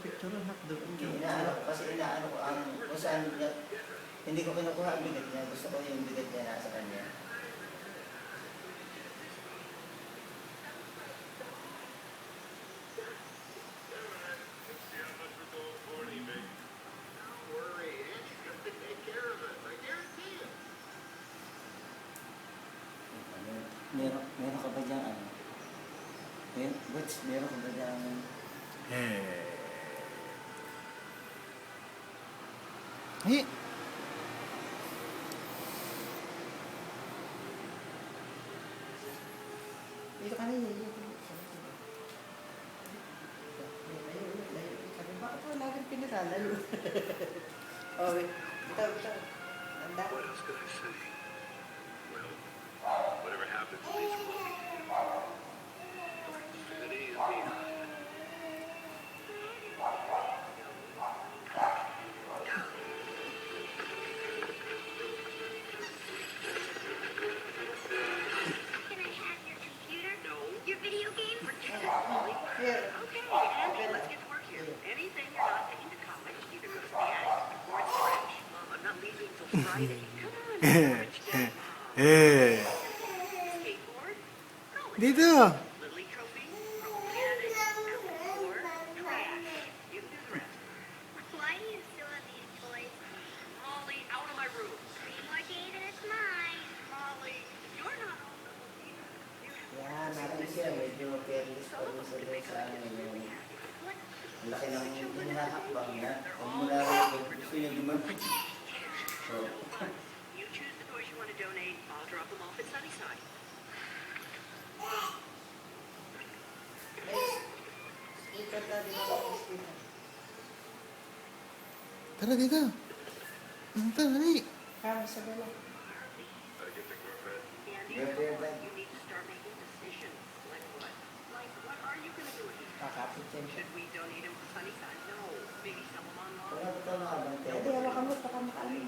picture anak doon. Inaano ko kasi inaano ko ang kung saan hindi ko kinukuha ang bigat niya. Gusto ko yung bigat niya nasa kanya. Meron ka ba dyan ano? Meron ka ba dyan? Hey. Dito ka na yun. Sabi, bakit wala kang pinasalayo? Oh, wait. Ito. Tanda. What else could I say? Well, whatever happens, at least we'll be Infinity is beyond. Can I have your computer? No. Your video game? Forget it, Molly. Here. Okay, Andy, let's get to work here. Anything you're not taking to college either goes to the attic or it's trash. I'm not leaving till Friday. Come on, college day. Skateboard? Roller. Dito. Little League trophy? From the attic out the door. Trash. You can do the rest. Why do you still have these toys? Molly, out of my room. Okay, then it's mine. Molly, you're not old enough either. Yan, natin siya. Medyo careless pa rin sa doon sa ano yung What? ang laki ng hinahakbang niya. Kung mula rin gusto niya gumamit. So, You choose the toys you want to donate. I'll drop them off at Sunnyside. Speaker ka din ako ng speaker. Tara dito. Tara, dali. Kama sa gala. Andy, Girlfriend. you need to start making decisions. Like what? Like, what are you going to do with these? Kakapit yan siya. Should we donate them to Sunnyside? No. Maybe sell them kung online? ano ito nakabang Hindi, hawakan mo. Baka makaano.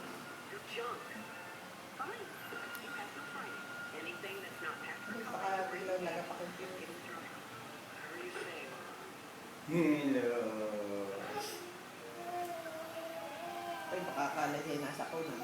They're junk. Fine. You have to find it. Anything that's not packed for Baka college. biglang nagpa-computer. Get it through. Whatever you say, Mom. Hello. Ay, baka akala siya nasa kunan.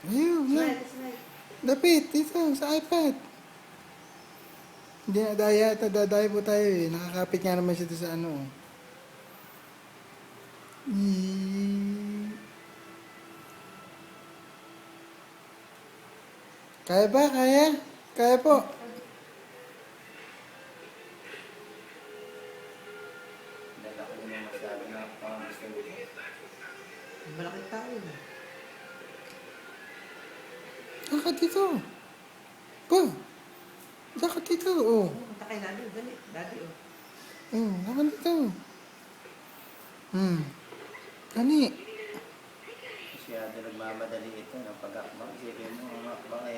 Ayun, yan. Smile. Dapit, dito, sa iPad. Hindi na daya, dadaya po tayo eh. Nakakapit nga naman siya doon sa ano. Kaya ba? Kaya? Kaya po. Dala ko naman masabi na gusto niya. Malaking tao yun. Dakat dito. Ba? Dakat dito, oh. Punta kay Nani. Dali. Daddy, oh. Dakat dito. Kani. Masyado nagmamadali ito ng pag-akbang. Isipin mo, ang akbang ay